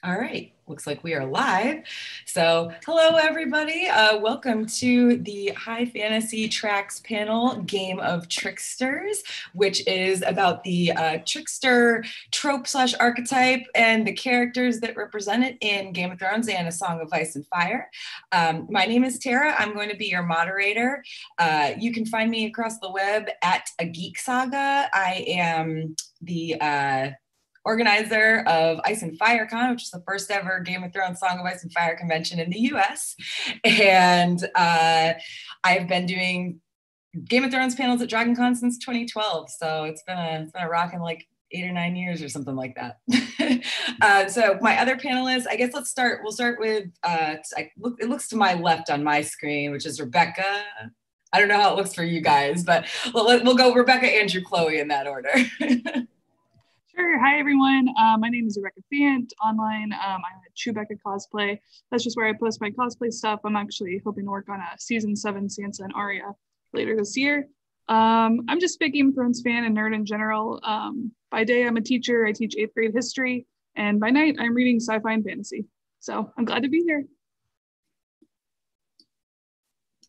All right, looks like we are live. So hello everybody, welcome to the High Fantasy Tracks panel, Game of Tricksters, which is about the trickster trope / archetype and the characters that represent it in Game of Thrones and A Song of Ice and Fire. My name is Tara, I'm going to be your moderator. You can find me across the web at A Geek Saga. I am the organizer of Ice and Fire Con, which is the first ever Game of Thrones Song of Ice and Fire convention in the US. And I've been doing Game of Thrones panels at DragonCon since 2012. So it's been a rockin' like 8 or 9 years or something like that. So my other panelists, I guess we'll start with, it looks to my left on my screen, which is Rebecca. I don't know how it looks for you guys, but we'll go Rebecca, Andrew, Chloe in that order. Sure. Hi, everyone. My name is Rebecca Fant. Online, I'm at Chewbecca Cosplay. That's just where I post my cosplay stuff. I'm actually hoping to work on a season 7 Sansa and Arya later this year. I'm just a big Game of Thrones fan and nerd in general. By day, I'm a teacher. I teach 8th grade history. And by night, I'm reading sci-fi and fantasy. So I'm glad to be here.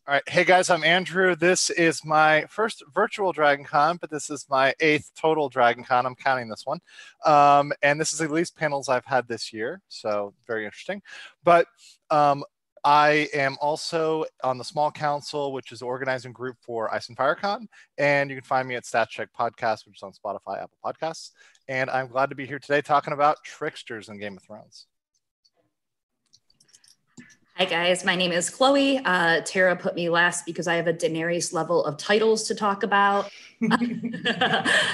All right. Hey, guys, I'm Andrew. This is my first virtual DragonCon, but this is my 8th total DragonCon. I'm counting this one. And this is the least panels I've had this year, so very interesting. But I am also on the Small Council, which is the organizing group for Ice and Fire Con. And you can find me at Stat Check Podcast, which is on Spotify, Apple Podcasts. And I'm glad to be here today talking about Tricksters in Game of Thrones. Hi guys, my name is Chloe. Tara put me last because I have a Daenerys level of titles to talk about.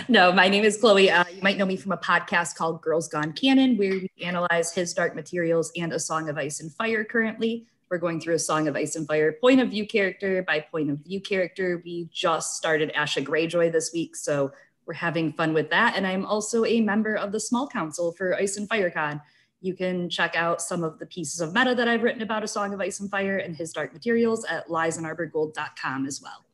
No, my name is Chloe. You might know me from a podcast called Girls Gone Canon, where we analyze His Dark Materials and A Song of Ice and Fire currently. We're going through A Song of Ice and Fire point of view character by point of view character. We just started Asha Greyjoy this week, so we're having fun with that. And I'm also a member of the Small Council for Ice and Fire Con. You can check out some of the pieces of meta that I've written about A Song of Ice and Fire and His Dark Materials at liesandarborgold.com as well.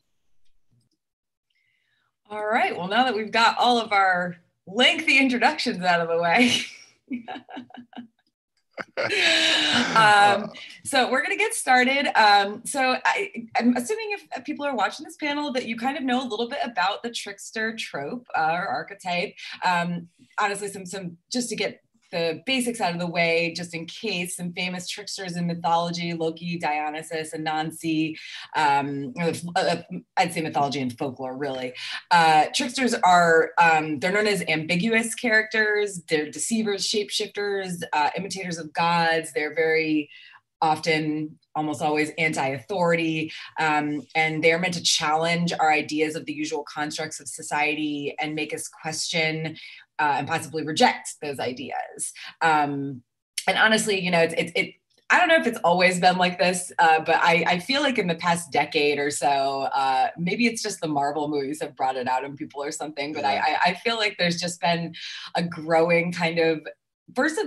All right, well, now that we've got all of our lengthy introductions out of the way, so we're going to get started. So I'm assuming if people are watching this panel that you kind of know a little bit about the trickster trope or archetype. Honestly, some just to get the basics out of the way, just in case, some famous tricksters in mythology: Loki, Dionysus, Anansi. I'd say mythology and folklore, really. Tricksters are, they're known as ambiguous characters. They're deceivers, shapeshifters, imitators of gods. They're very often, almost always, anti-authority, and they're meant to challenge our ideas of the usual constructs of society and make us question and possibly reject those ideas. And honestly, you know, I don't know if it's always been like this, but I feel like in the past decade or so, maybe it's just the Marvel movies have brought it out in people or something, but I feel like there's just been a growing kind of first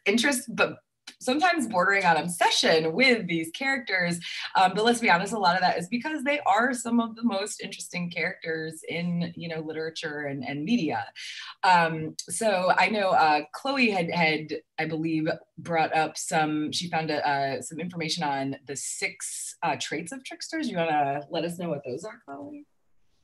interest, but sometimes bordering on obsession with these characters. But let's be honest, a lot of that is because they are some of the most interesting characters in, you know, literature and media. So I know Chloe had, I believe, brought up she found some information on the 6 traits of tricksters. You want to let us know what those are, Chloe?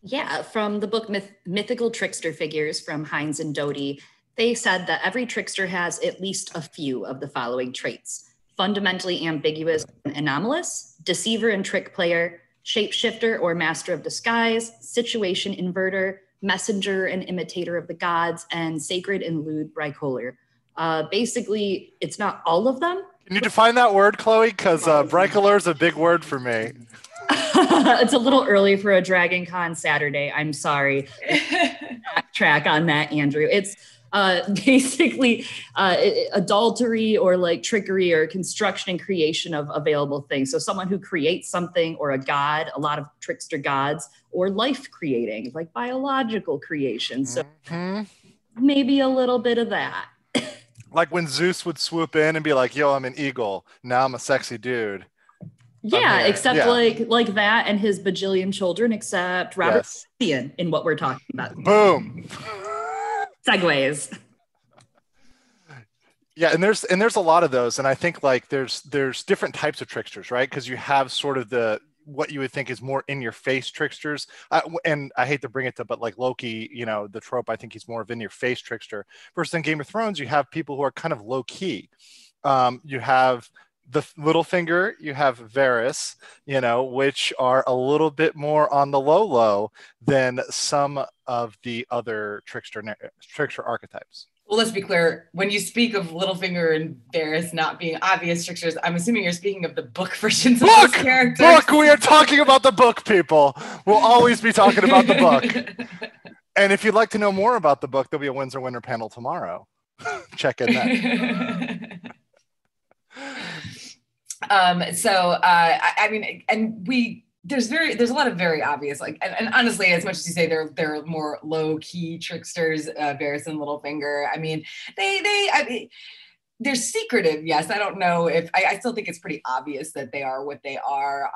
Yeah, from the book Mythical Trickster Figures from Hines and Doty. They said that every trickster has at least a few of the following traits: fundamentally ambiguous and anomalous, deceiver and trick player, shapeshifter or master of disguise, situation inverter, messenger and imitator of the gods, and sacred and lewd bricolor. Basically, it's not all of them. Can you define that word, Chloe? Because bricolor is a big word for me. It's a little early for a DragonCon Saturday. I'm sorry. Backtrack on that, Andrew. It's basically adultery or like trickery or construction and creation of available things. So someone who creates something, or a god, a lot of trickster gods, or life creating, like biological creation. So maybe a little bit of that. Like when Zeus would swoop in and be like, yo, I'm an eagle. Now I'm a sexy dude. Yeah, except like that and his bajillion children, except Robert in what we're talking about. Boom. Segues. Yeah, and there's a lot of those, and I think like there's different types of tricksters, right? Because you have sort of the what you would think is more in your face tricksters, and I hate to bring it to, but like Loki, you know, the trope, I think he's more of in your face trickster. Versus in Game of Thrones, you have people who are kind of low key. You have the Littlefinger, you have Varys, you know, which are a little bit more on the low than some of the other trickster archetypes. Well, let's be clear. When you speak of Littlefinger and Varys not being obvious tricksters, I'm assuming you're speaking of the book versions of those characters. Book! We are talking about the book, people. We'll always be talking about the book. And if you'd like to know more about the book, there'll be a Windsor Winter panel tomorrow. Check in that. I mean, and there's a lot of very obvious, like, and honestly, as much as you say they're more low key tricksters, Varys and Littlefinger. I mean, they're secretive. Yes, I don't know if I still think it's pretty obvious that they are what they are.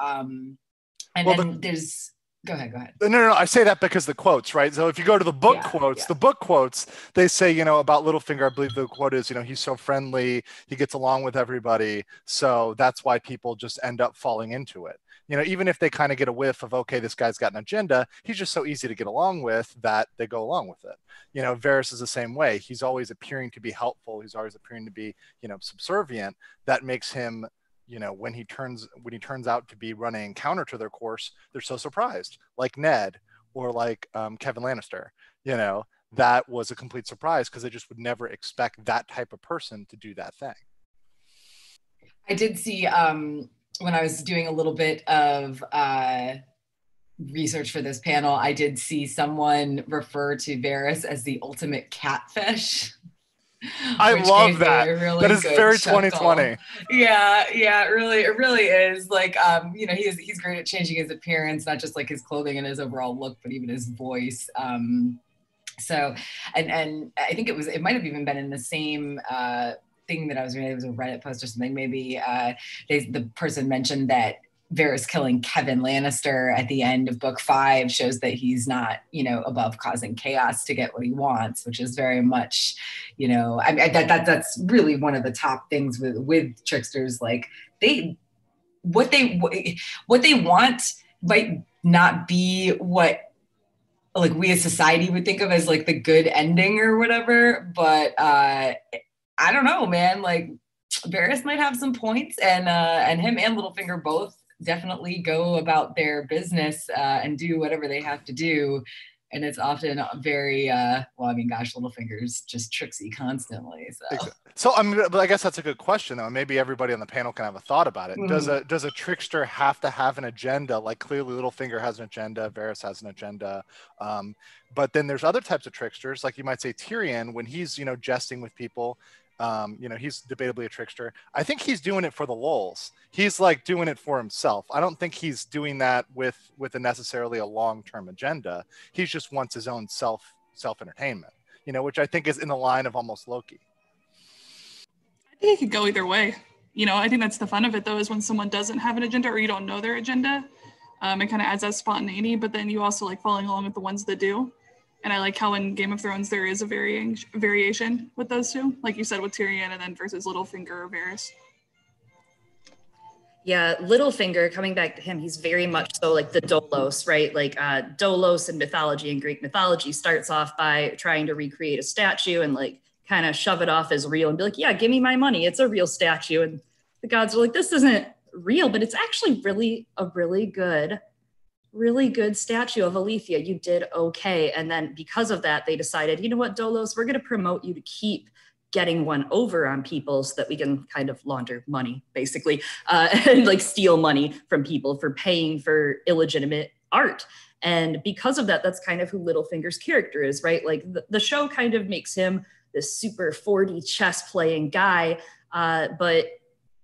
There's. Go ahead. No. I say that because the quotes, right? So if you go to the book quotes, the book quotes, they say, you know, about Littlefinger, I believe the quote is, you know, he's so friendly, he gets along with everybody. So that's why people just end up falling into it. You know, even if they kind of get a whiff of, okay, this guy's got an agenda, he's just so easy to get along with that they go along with it. You know, Varys is the same way. He's always appearing to be helpful. He's always appearing to be, you know, subservient. That makes him, you know, when he turns out to be running counter to their course, they're so surprised, like Ned or like Kevin Lannister. You know, that was a complete surprise because they just would never expect that type of person to do that thing. I did see when I was doing a little bit of research for this panel, I did see someone refer to Varys as the ultimate catfish. I love that. Really that is very chuckle. 2020. Yeah, it really is. Like, you know, he's great at changing his appearance, not just like his clothing and his overall look, but even his voice. So, and I think it might have even been in the same thing that I was reading. It was a Reddit post or something. Maybe the person mentioned that Varys killing Kevin Lannister at the end of book 5 shows that he's not, you know, above causing chaos to get what he wants, which is very much, you know, that's really one of the top things with tricksters. Like what they want might not be what like we as society would think of as like the good ending or whatever, but I don't know, man. Like Varys might have some points, and him and Littlefinger both definitely go about their business and do whatever they have to do, and it's often very well, I mean, gosh, Littlefinger's just tricksy constantly. So I mean, but I guess that's a good question though. Maybe everybody on the panel can have a thought about it. Mm-hmm. Does a trickster have to have an agenda? Like clearly Littlefinger has an agenda, Varys has an agenda, but then there's other types of tricksters, like you might say Tyrion, when he's, you know, jesting with people. You know, he's debatably a trickster. I think he's doing it for the lulz. He's like doing it for himself. I don't think he's doing that with necessarily a long-term agenda. He just wants his own self-entertainment, you know, which I think is in the line of almost Loki. I think it could go either way. You know, I think that's the fun of it though, is when someone doesn't have an agenda or you don't know their agenda, it kind of adds that spontaneity, but then you also like following along with the ones that do. And I like how in Game of Thrones there is a variation with those two, like you said with Tyrion, and then versus Littlefinger or Varys. Yeah, Littlefinger, coming back to him, he's very much so like the Dolos, right? Like Dolos in mythology and Greek mythology starts off by trying to recreate a statue and like kind of shove it off as real and be like, yeah, give me my money. It's a real statue. And the gods are like, this isn't real, but it's actually really a really good statue of Alethea. You did okay. And then because of that, they decided, you know what, Dolos, we're going to promote you to keep getting one over on people so that we can kind of launder money, basically, and like steal money from people for paying for illegitimate art. And because of that, that's kind of who Littlefinger's character is, right? Like the show kind of makes him this super 4D chess playing guy, but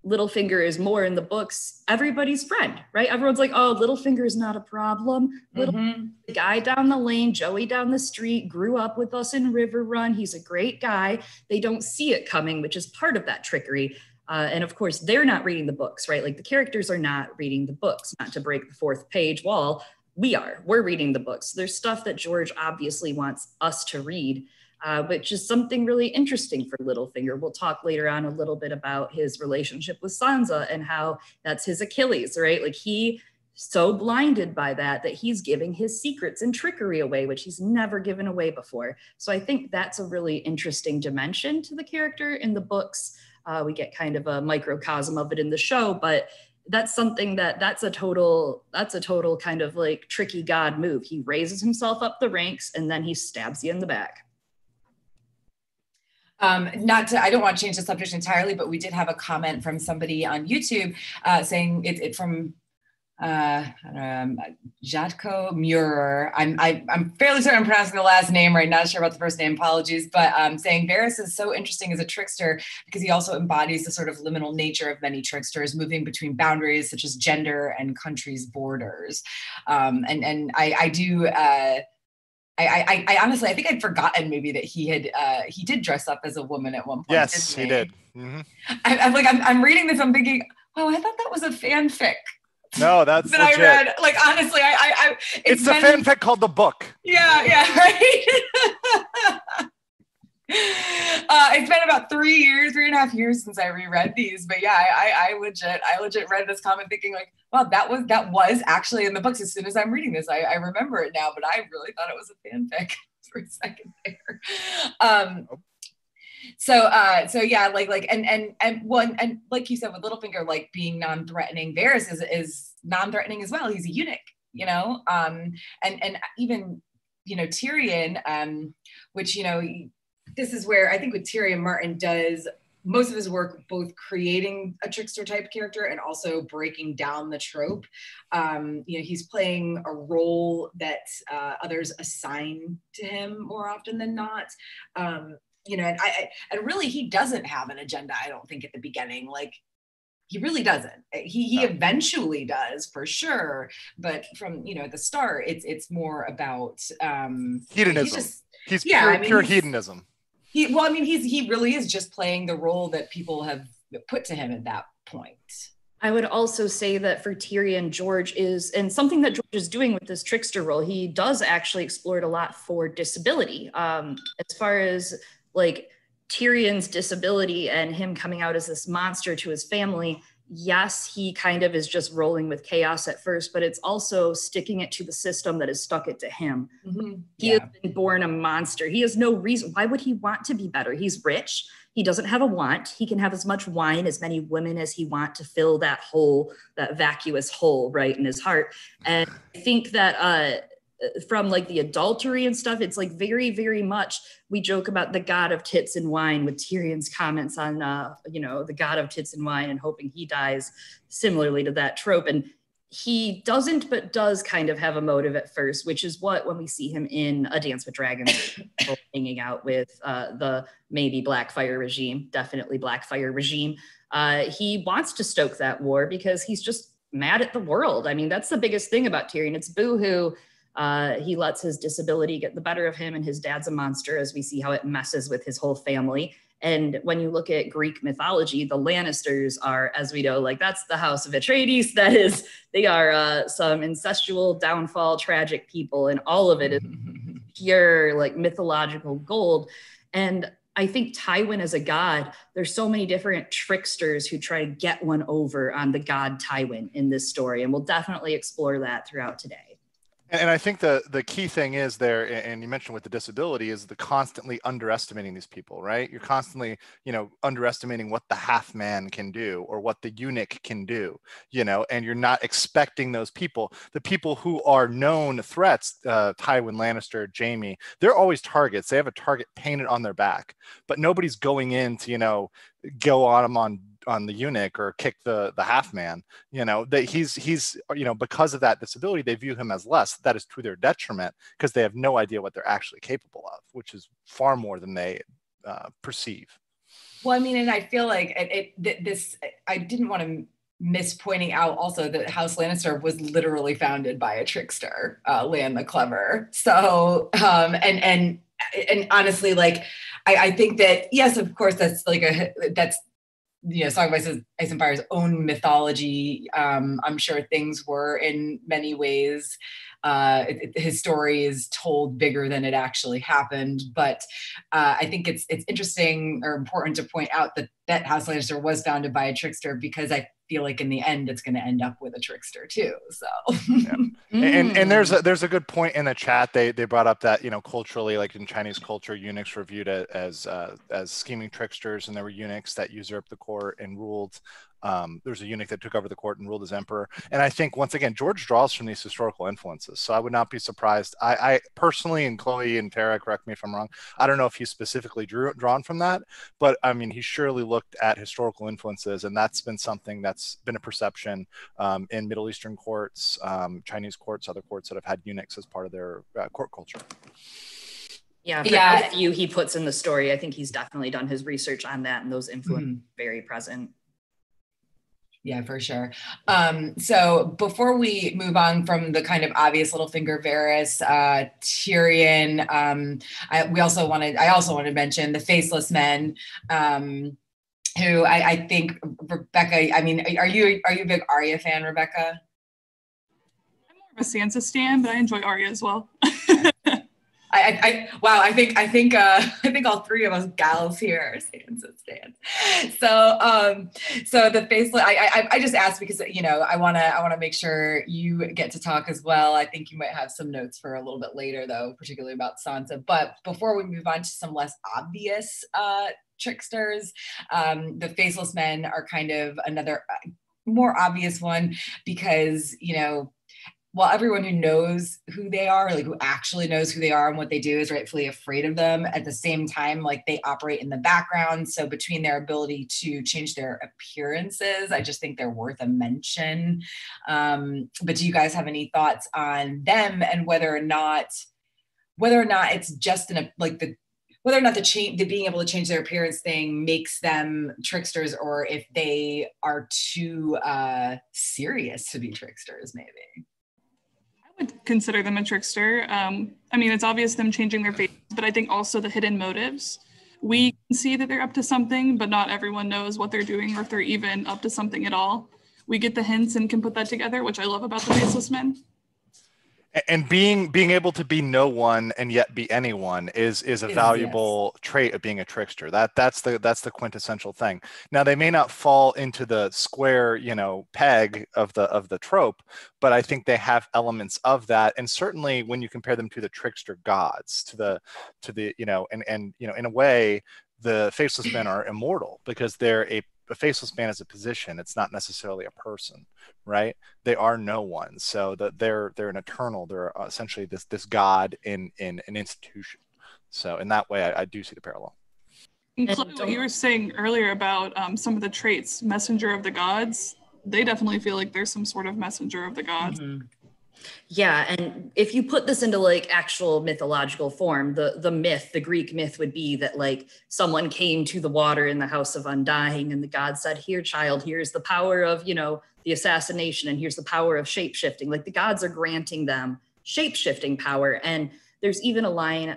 Littlefinger is more in the books everybody's friend, right? Everyone's like, oh, Littlefinger is not a problem. The guy down the lane, Joey down the street, grew up with us in River Run. He's a great guy. They don't see it coming, which is part of that trickery. And of course, they're not reading the books, right? Like the characters are not reading the books, not to break the fourth page wall. We're reading the books. There's stuff that George obviously wants us to read. which is something really interesting for Littlefinger. We'll talk later on a little bit about his relationship with Sansa and how that's his Achilles, right? Like he so blinded by that he's giving his secrets and trickery away, which he's never given away before. So I think that's a really interesting dimension to the character in the books. We get kind of a microcosm of it in the show, but that's something that's a total kind of like tricky god move. He raises himself up the ranks and then he stabs you in the back. I don't want to change the subject entirely, but we did have a comment from somebody on YouTube saying it from Jatko Muir. I'm fairly certain I'm pronouncing the last name right. Not sure about the first name. Apologies, but saying Varys is so interesting as a trickster because he also embodies the sort of liminal nature of many tricksters, moving between boundaries such as gender and countries' borders. I honestly, I think I'd forgotten maybe that he did dress up as a woman at one point. Yes, he did. Mm-hmm. I'm reading this. I'm thinking, oh, I thought that was a fanfic. No, that's that legit. I read. Like honestly, it's a fanfic called The Book. Yeah, right. It's been about 3.5 years since I reread these, but yeah, I legit read this comment thinking like, wow, that was actually in the books. As soon as I'm reading this, I remember it now, but I really thought it was a fanfic for a second there. So yeah, and like you said with Littlefinger, like being non-threatening, Varys is non-threatening as well. He's a eunuch, you know, and even, you know, Tyrion, which, you know, this is where I think with Tyrion, Martin does most of his work, both creating a trickster type character and also breaking down the trope. You know, he's playing a role that others assign to him more often than not. You know, and really he doesn't have an agenda, I don't think, at the beginning. Like, he really doesn't. He eventually does, for sure. But from, you know, at the start, it's more about hedonism. He's pure hedonism. He really is just playing the role that people have put to him at that point. I would also say that for Tyrion, George is, and something that George is doing with this trickster role, he does actually explore it a lot for disability. As far as like Tyrion's disability and him coming out as this monster to his family, yes, he kind of is just rolling with chaos at first, but it's also sticking it to the system that has stuck it to him. Mm-hmm. He has been born a monster. He has no reason. Why would he want to be better? He's rich. He doesn't have a want. He can have as much wine, as many women as he wants to fill that hole, that vacuous hole right in his heart. And I think that from like the adultery and stuff, it's like very, very much, we joke about the god of tits and wine with Tyrion's comments on, you know, the god of tits and wine and hoping he dies similarly to that trope. And he doesn't, but does kind of have a motive at first, which is what, when we see him in A Dance with Dragons, hanging out with the maybe Blackfire regime, definitely Blackfire regime. He wants to stoke that war because he's just mad at the world. I mean, that's the biggest thing about Tyrion. It's boohoo. He lets his disability get the better of him, and his dad's a monster, as we see how it messes with his whole family. And when you look at Greek mythology, the Lannisters are, as we know, like that's the house of Atreides. That is, they are some incestual, downfall, tragic people, and all of it is pure like mythological gold. And I think Tywin as a god, there's so many different tricksters who try to get one over on the god Tywin in this story, and we'll definitely explore that throughout today. And I think the key thing is there, and you mentioned with the disability, is the constantly underestimating these people, right? You're constantly, you know, underestimating what the half man can do or what the eunuch can do, you know, and you're not expecting those people. The people who are known threats, Tywin Lannister, Jaime, they're always targets. They have a target painted on their back, but nobody's going in to, you know, go on them on the eunuch or kick the half man, you know, that he's, you know, because of that disability, they view him as less. That is to their detriment because they have no idea what they're actually capable of, which is far more than they perceive. Well, I mean, and I feel like I didn't want to miss pointing out also that House Lannister was literally founded by a trickster, Lan the Clever. So, and honestly, like, I think that, yes, of course, that's, you know, Song of Ice and Fire's own mythology. I'm sure things were in many ways his story is told bigger than it actually happened. But I think it's interesting or important to point out that House Lannister was founded by a trickster, because I feel like in the end it's going to end up with a trickster too. So yeah. And there's a good point in the chat. They brought up that, you know, culturally, like in Chinese culture, eunuchs were viewed as scheming tricksters, and there were eunuchs that usurped the court and ruled. There's a eunuch that took over the court and ruled as emperor. And I think, once again, George draws from these historical influences. So I would not be surprised. I personally, and Chloe and Tara, correct me if I'm wrong, I don't know if he specifically drawn from that, but I mean, he surely looked at historical influences, and that's been something that's been a perception in Middle Eastern courts, Chinese courts, other courts that have had eunuchs as part of their court culture. Yeah, for how few he puts in the story, I think he's definitely done his research on that, and those influences very present. Yeah, for sure. So before we move on from the kind of obvious Littlefinger, Varys, Tyrion, I also wanted to mention the Faceless Men, who I think, Rebecca, I mean, are you a big Arya fan, Rebecca? I'm more of a Sansa stan, but I enjoy Arya as well. I think all three of us gals here are Sansa stans. So the Faceless, I just asked because, you know, I want to make sure you get to talk as well. I think you might have some notes for a little bit later, though, particularly about Sansa. But before we move on to some less obvious tricksters, the Faceless Men are kind of another more obvious one, because, you know, while everyone who knows who they are, like who actually knows who they are and what they do, is rightfully afraid of them, at the same time, like, they operate in the background. So between their ability to change their appearances, I just think they're worth a mention. But do you guys have any thoughts on them, and whether or not it's just whether or not the being able to change their appearance thing makes them tricksters, or if they are too serious to be tricksters, maybe? Would consider them a trickster. I mean, it's obvious them changing their face, but I think also the hidden motives. We can see that they're up to something, but not everyone knows what they're doing, or if they're even up to something at all. We get the hints and can put that together, which I love about the Faceless Men. And being able to be no one and yet be anyone is a valuable trait of being a trickster. That's the quintessential thing. Now, they may not fall into the square, you know, peg of the trope, but I think they have elements of that. And certainly when you compare them to the trickster gods, to the you know, and you know, in a way, the Faceless Men are immortal, because they're a Faceless Man is a position. It's not necessarily a person, right? They are no one. So that they're an eternal. They're essentially this god in an institution. So in that way, I do see the parallel. And Chloe, what you were saying earlier about some of the traits, messenger of the gods, they definitely feel like there's some sort of messenger of the gods. Mm-hmm. Yeah, and if you put this into like actual mythological form, the myth, the Greek myth would be that like someone came to the water in the House of Undying, and the god said, "Here, child, here's the power of, you know, the assassination, and here's the power of shape-shifting." Like the gods are granting them shape-shifting power. And there's even a line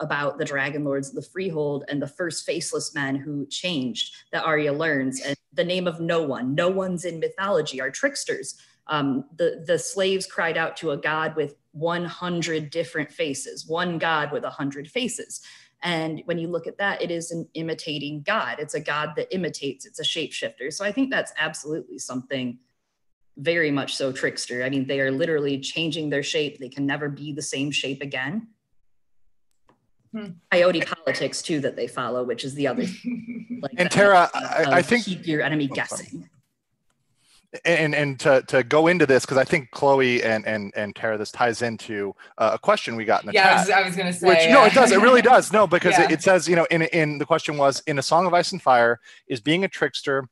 about the Dragon Lords of the Freehold and the first Faceless Men who changed, that Arya learns. And the name of no one's in mythology, are tricksters. The slaves cried out to a god with 100 different faces, one god with 100 faces. And when you look at that, it is an imitating god. It's a god that imitates. It's a shapeshifter. So I think that's absolutely something very much so trickster. I mean, they are literally changing their shape. They can never be the same shape again. Coyote politics too that they follow, which is the other thing. Like, and Tara, I think keep your enemy guessing. And to go into this, because I think Chloe and Tara, this ties into a question we got in the chat. I was going to say. Which, no, it does. It really does. No, because it says, you know, in the question was, in A Song of Ice and Fire, is being a trickster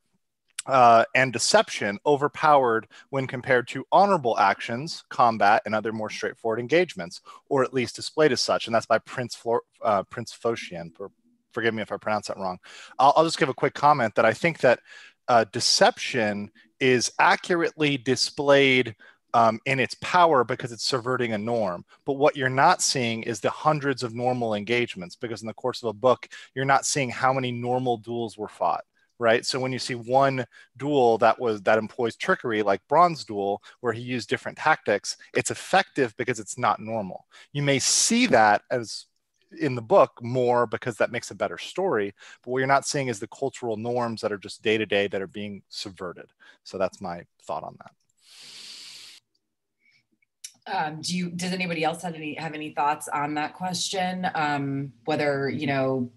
and deception overpowered when compared to honorable actions, combat, and other more straightforward engagements, or at least displayed as such? And that's by Prince Phocion. Forgive me if I pronounce that wrong. I'll just give a quick comment that I think that deception is accurately displayed in its power because it's subverting a norm. But what you're not seeing is the hundreds of normal engagements, because in the course of a book, you're not seeing how many normal duels were fought, right? So when you see one duel that employs trickery, like Bronze Duel, where he used different tactics, it's effective because it's not normal. You may see that as in the book more because that makes a better story, but what you're not seeing is the cultural norms that are just day to day that are being subverted. So that's my thought on that. Does anybody else have any thoughts on that question? Whether,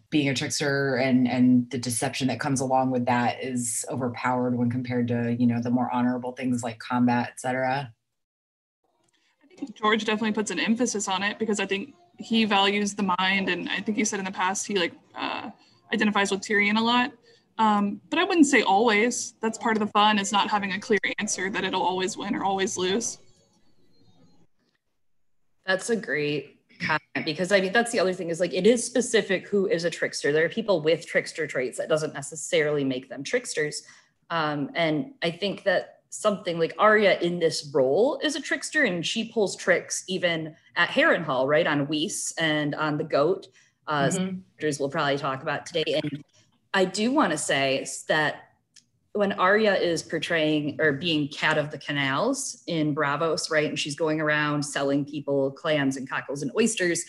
being a trickster and the deception that comes along with that is overpowered when compared to, the more honorable things like combat, etc. I think George definitely puts an emphasis on it because I think he values the mind, and I think he said in the past he identifies with Tyrion a lot. But I wouldn't say always. That's part of the fun, is not having a clear answer that it'll always win or always lose. That's a great comment, because I mean, that's the other thing, is like, it is specific who is a trickster. There are people with trickster traits. That doesn't necessarily make them tricksters. And I think that something like Arya in this role is a trickster, and she pulls tricks even at Harrenhal, right? On Weiss and on the goat. Characters we'll probably talk about today. And I do want to say that when Arya is portraying or being Cat of the Canals in Bravos, right? And she's going around selling people clams and cockles and oysters.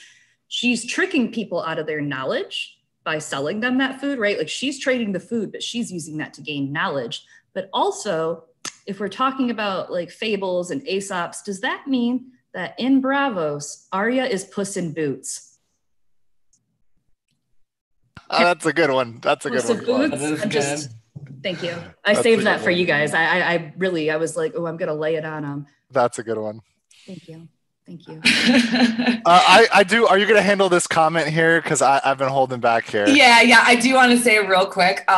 She's tricking people out of their knowledge by selling them that food, right? Like, she's trading the food, but she's using that to gain knowledge. But also, if we're talking about like fables and Aesop's, does that mean that in Bravos, Arya is Puss in Boots? Oh, that's a good one. That's a Puss good one. Boots. Thank you. I saved that for you guys. I was like, oh, I'm going to lay it on them. That's a good one. Thank you. I do. Are you going to handle this comment here? Because I've been holding back here. Yeah. I do want to say real quick.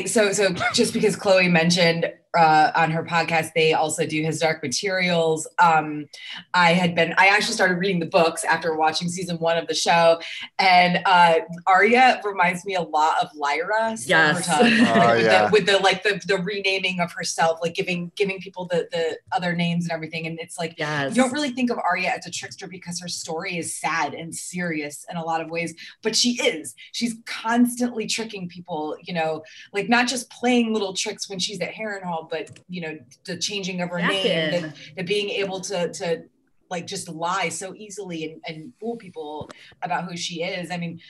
So just because Chloe mentioned on her podcast, they also do His Dark Materials. I actually started reading the books after watching season 1 of the show, and Arya reminds me a lot of Lyra. Yes. With the renaming of herself, like giving people the other names and everything. And it's like, yes. You don't really think of Arya as a trickster because her story is sad and serious in a lot of ways, but she's constantly tricking people, like not just playing little tricks when she's at Harrenhal, but the changing of her name, the being able to like just lie so easily and fool people about who she is. I mean,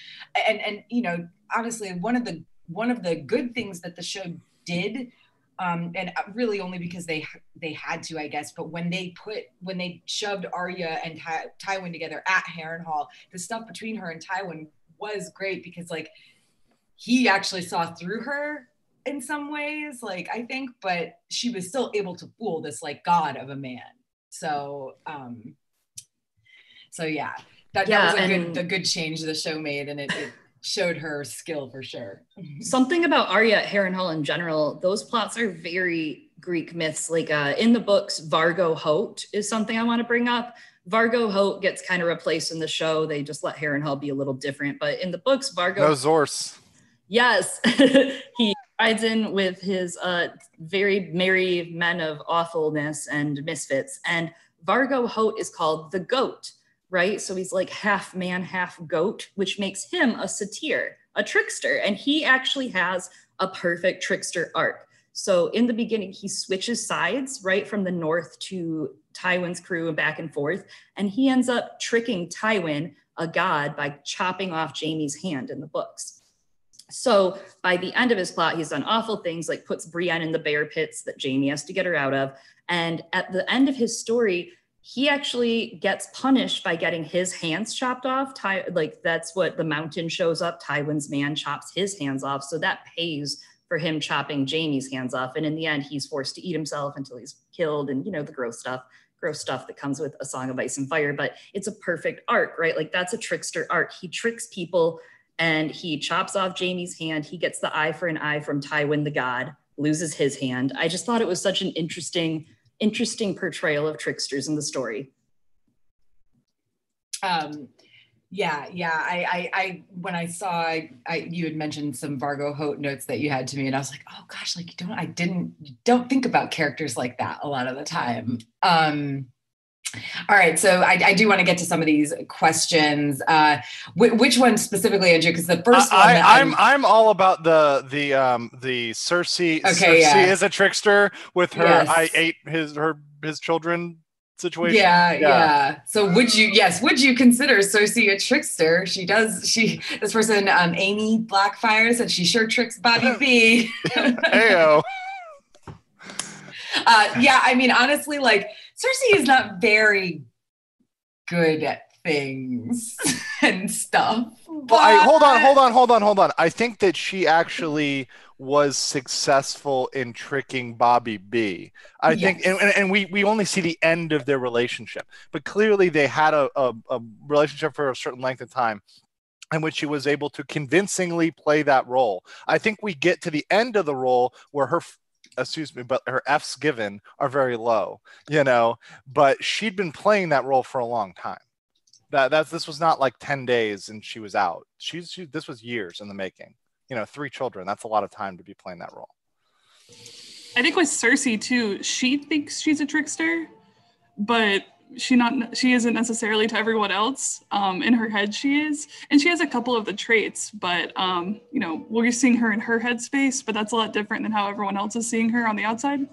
and honestly, one of the good things that the show did, and really only because they had to, I guess, but when they shoved Arya and Tywin together at Harrenhal, the stuff between her and Tywin was great, because like he actually saw through her in some ways, like, I think, but she was still able to fool this like god of a man. So yeah, that was a good change the show made, and it showed her skill for sure. Something about Arya at Harrenhal in general, those plots are very Greek myths. Like in the books, Vargo Hoat is something I want to bring up. Vargo Hoat gets kind of replaced in the show. They just let Harrenhal be a little different, but in the books, Vargo. No Zorse. Yes, he rides in with his very merry men of awfulness and misfits. And Vargo Hoat is called the goat, right? So he's like half man, half goat, which makes him a satyr, a trickster. And he actually has a perfect trickster arc. So in the beginning, he switches sides, right, from the north to Tywin's crew and back and forth. And he ends up tricking Tywin, a god, by chopping off Jaime's hand in the books. So by the end of his plot, he's done awful things, like puts Brienne in the bear pits that Jaime has to get her out of. And at the end of his story, he actually gets punished by getting his hands chopped off. Like, that's what the mountain shows up. Tywin's man chops his hands off. So that pays for him chopping Jaime's hands off. And in the end, he's forced to eat himself until he's killed, and, the gross stuff that comes with A Song of Ice and Fire. But it's a perfect arc, right? Like, that's a trickster arc. He tricks people, and he chops off Jaime's hand. He gets the eye for an eye from Tywin the god, loses his hand. I just thought it was such an interesting portrayal of tricksters in the story. I when I saw you had mentioned some Vargo Hoat notes that you had to me, and I was like, oh gosh, like you don't think about characters like that a lot of the time. All right, so I do want to get to some of these questions. Which one specifically, Andrew? Because the first one, I'm all about the Cersei. Okay, Cersei is a trickster with her. Yes. I ate his children situation. Yeah. So would you consider Cersei a trickster? This person, Amy Blackfire, said she sure tricks Bobby B. Heyo. Yeah, I mean, honestly, like, Cersei is not very good at things and stuff. Well, hold on. I think that she actually was successful in tricking Bobby B. I think, and we only see the end of their relationship, but clearly they had a relationship for a certain length of time in which she was able to convincingly play that role. I think we get to the end of the role where her F's given are very low, but she'd been playing that role for a long time. This was not like 10 days and she was out. This was years in the making. 3 children, that's a lot of time to be playing that role. I think with Cersei too, she thinks she's a trickster, but she isn't necessarily to everyone else. In her head she is, and she has a couple of the traits, but we're seeing her in her headspace, but that's a lot different than how everyone else is seeing her on the outside.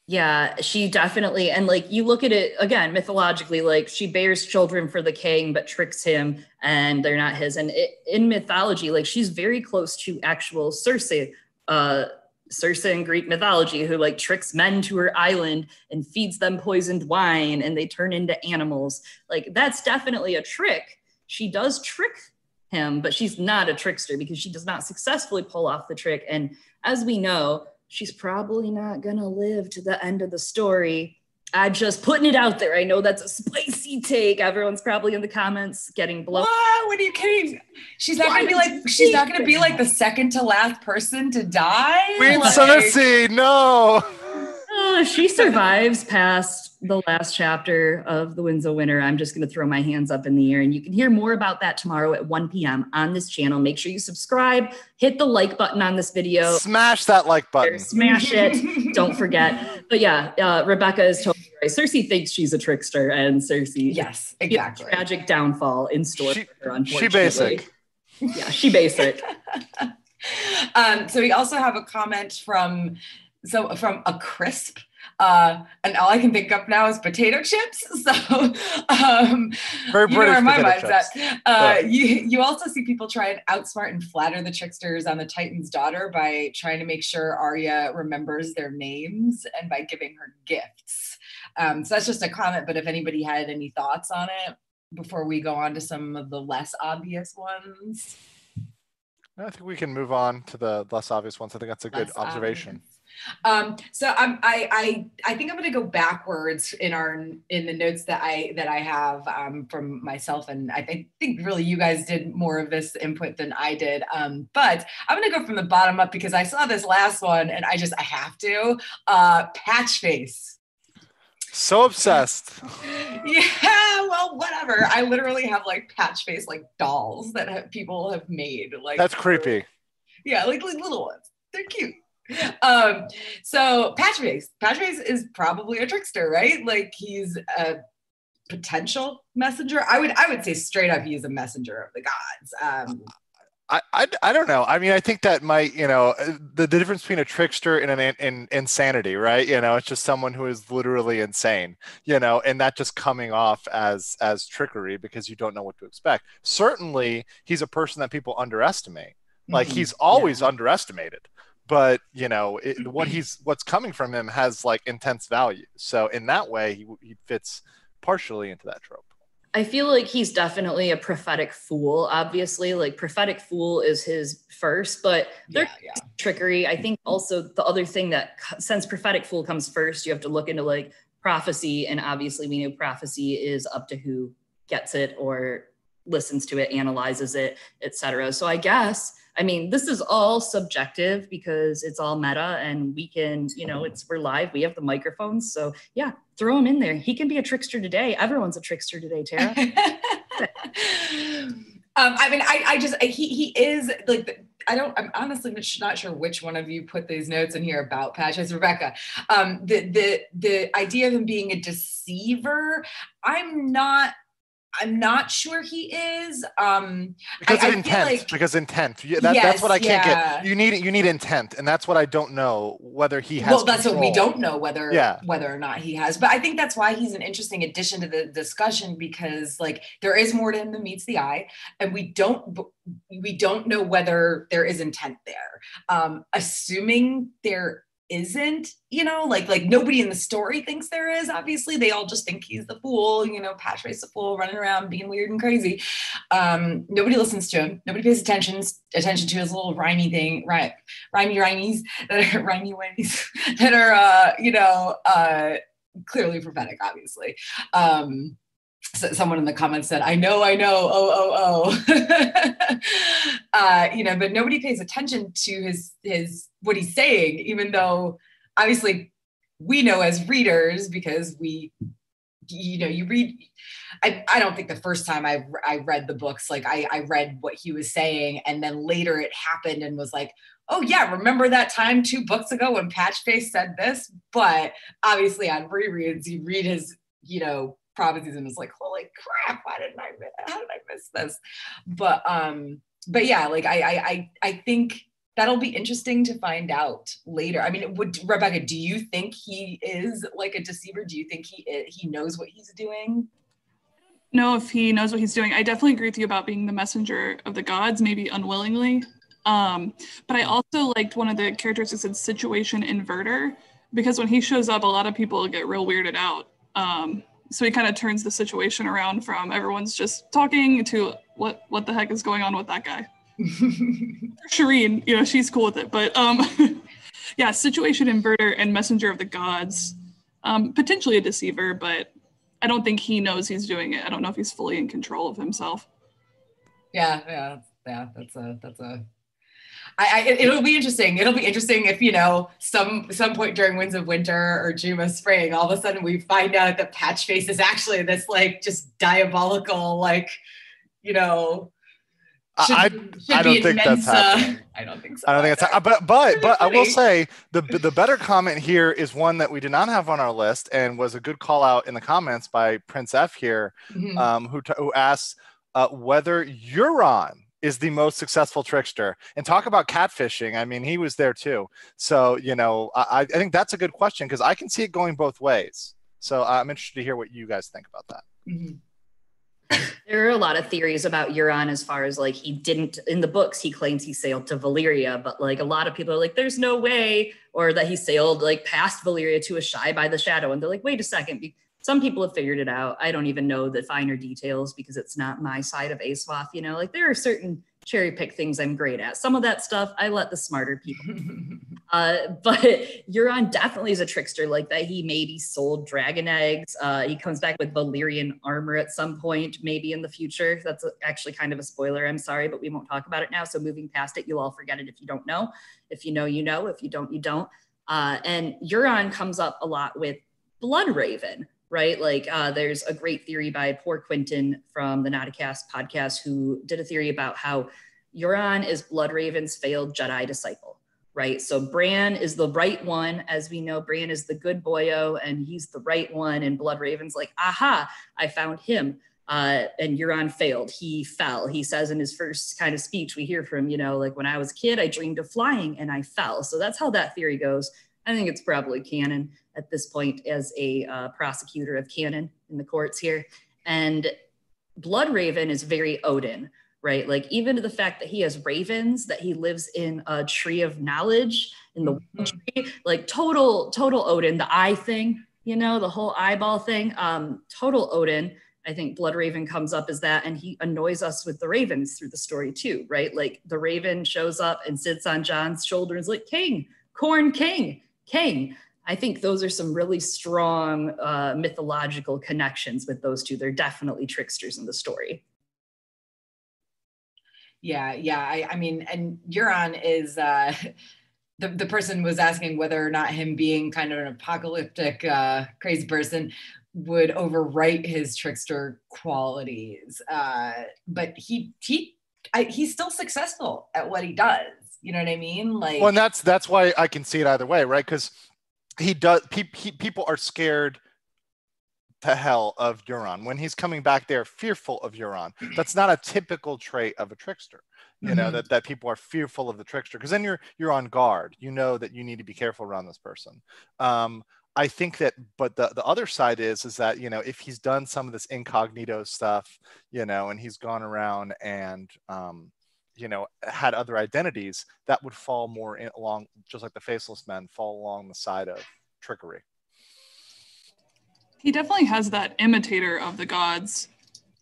Yeah, she definitely, and like you look at it again mythologically, like she bears children for the king but tricks him and they're not his. And in mythology, like she's very close to actual Cersei in Greek mythology, who like tricks men to her island and feeds them poisoned wine and they turn into animals. Like that's definitely a trick. She does trick him, but she's not a trickster because she does not successfully pull off the trick. And as we know, she's probably not gonna live to the end of the story. I'm just putting it out there. I know that's a spicy take. Everyone's probably in the comments getting blown. What are you kidding? She's not gonna be like the second to last person to die. Queen Cersei, no. She survives past the last chapter of The Winds of Winter. I'm just going to throw my hands up in the air, and you can hear more about that tomorrow at 1 p.m. on this channel. Make sure you subscribe, hit the like button on this video. Smash that like button. Smash it. Don't forget. But yeah, Rebecca is totally right. Cersei thinks she's a trickster, and Cersei, yes, exactly, tragic downfall in store for her, unfortunately. She basic. Yeah, she basic. So we also have a comment from a crisp. And all I can think of now is potato chips. So, very British where my potato mind's chips. at. You also see people try and outsmart and flatter the tricksters on the Titan's daughter by trying to make sure Arya remembers their names and by giving her gifts. So that's just a comment, but if anybody had any thoughts on it before we go on to some of the less obvious ones. I think we can move on to the less obvious ones. I think that's a good observation. So I think I'm going to go backwards in the notes that I have from myself, and I think really you guys did more of this input than I did. But I'm going to go from the bottom up because I saw this last one and I have to. Patch face. So obsessed. Yeah, well, whatever. I literally have like patch face like dolls that people have made. Like that's creepy. Yeah, like little ones. They're cute. So patch face is probably a trickster, right? Like he's a potential messenger. I would say straight up he's a messenger of the gods. I don't know. I mean, I think that might, the difference between a trickster and an insanity, right? It's just someone who is literally insane, and that just coming off as trickery because you don't know what to expect. Certainly, he's a person that people underestimate. Like he's always underestimated, but what's coming from him has like intense value. So in that way, he fits partially into that trope. I feel like he's definitely a prophetic fool, obviously. Like prophetic fool is his first, but there's trickery. I think also the other thing that, since prophetic fool comes first, you have to look into like prophecy. And obviously we know prophecy is up to who gets it or listens to it, analyzes it, etc. So I guess, this is all subjective because it's all meta and we can, we're live, we have the microphones. So yeah, throw him in there. He can be a trickster today. Everyone's a trickster today, Tara. He is like, I'm honestly not sure which one of you put these notes in here about Patch. It's Rebecca. The idea of him being a deceiver, I'm not sure he is. Because of I feel intent. like, Because intent. yes, That's what I can't yeah. get. You need intent, and that's what I don't know whether he has. Well, that's control. what we don't know whether or not he has. But I think that's why he's an interesting addition to the discussion, because like there is more to him than meets the eye, and we don't know whether there is intent there. Assuming there isn't, like nobody in the story thinks there is. Obviously, they all just think he's the fool, Patchface the fool running around being weird and crazy. Nobody listens to him. Nobody pays attention to his little rhymey thing, right? Rhymies that are clearly prophetic, obviously. So someone in the comments said, I know, oh. But nobody pays attention to his what he's saying, even though obviously we know as readers, because you read. I don't think the first time I read the books, like I read what he was saying, and then later it happened and was like, oh yeah, remember that time 2 books ago when Patchface said this? But obviously on rereads, you read his, prophecies and it's like, holy crap, how did I miss this? But yeah, like I think that'll be interesting to find out later. I mean, Rebecca, do you think he is like a deceiver? Do you think he knows what he's doing? Know if he knows what he's doing. I definitely agree with you about being the messenger of the gods, maybe unwillingly. But I also liked one of the characters that said situation inverter, because when he shows up, a lot of people get real weirded out. So he kind of turns the situation around from everyone's just talking to what the heck is going on with that guy. Shireen, she's cool with it. But yeah, situation inverter and messenger of the gods, potentially a deceiver, but I don't think he knows he's doing it. I don't know if he's fully in control of himself. Yeah. That's a. It'll be interesting. It'll be interesting if, some point during Winds of Winter or Juma Spring, all of a sudden we find out that Patchface is actually this like just diabolical, like, I don't think that's happening. I don't think so. I don't think it's but I will say the better comment here is one that we did not have on our list and was a good call out in the comments by Prince F here, who asks whether Euron is the most successful trickster. And talk about catfishing. I mean, he was there too. So, I think that's a good question because I can see it going both ways. So I'm interested to hear what you guys think about that. Mm-hmm. There are a lot of theories about Euron as far as like he didn't, in the books, he claims he sailed to Valyria, but like a lot of people are like, there's no way, or that he sailed like past Valyria to Ashai by the Shadow. And they're like, wait a second. Some people have figured it out. I don't even know the finer details because it's not my side of ASWAF, like there are certain cherry pick things I'm great at. Some of that stuff, I let the smarter people. But Euron definitely is a trickster like that. He maybe sold dragon eggs. He comes back with Valyrian armor at some point, maybe in the future. That's actually kind of a spoiler. I'm sorry, but we won't talk about it now. So moving past it, you'll all forget it if you don't know. If you know, you know. If you don't, you don't. And Euron comes up a lot with Bloodraven, right? Like there's a great theory by Poor Quentin from the Nauticast podcast who did a theory about how Euron is Bloodraven's failed Jedi disciple, right? So Bran is the right one. As we know, Bran is the good boyo and he's the right one. And Bloodraven's like, aha, I found him. And Euron failed. He fell. He says in his first kind of speech, we hear from, like when I was a kid, I dreamed of flying and I fell. So that's how that theory goes. I think it's probably canon at this point as a prosecutor of canon in the courts here. And Bloodraven is very Odin, right? Like even to the fact that he has ravens, that he lives in a tree of knowledge, in the tree, like total Odin, the eye thing, the whole eyeball thing, total Odin. I think Bloodraven comes up as that, and he annoys us with the ravens through the story too, right? Like the raven shows up and sits on Jon's shoulder and is like, King, Corn King. I think those are some really strong mythological connections with those two. They're definitely tricksters in the story. Yeah. I mean, and Euron is the person was asking whether or not him being kind of an apocalyptic crazy person would overwrite his trickster qualities. But he's still successful at what he does. You know what I mean? Like, well, and that's why I can see it either way, right? Because people are scared to hell of Euron. When he's coming back, they're fearful of Euron. That's not a typical trait of a trickster. You know, that people are fearful of the trickster, because then you're on guard. You know that you need to be careful around this person. I think that, but the other side is that, you know, if he's done some of this incognito stuff, you know, and he's gone around and you know, had other identities, that would fall more along, just like the faceless men fall along the side of trickery. He definitely has that imitator of the gods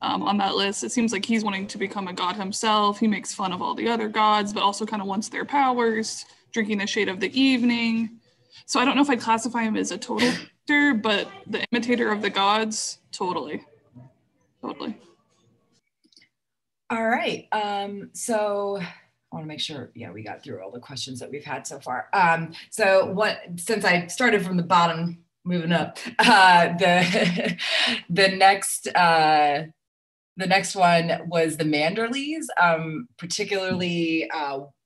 on that list. It seems like he's wanting to become a god himself. He makes fun of all the other gods, but also kind of wants their powers, drinking the shade of the evening. So I don't know if I'd classify him as a total character, but the imitator of the gods, totally. Totally. All right. So I want to make sure, yeah, we got through all the questions that we've had so far. Since I started from the bottom, moving up, the next one was the Manderleys, particularly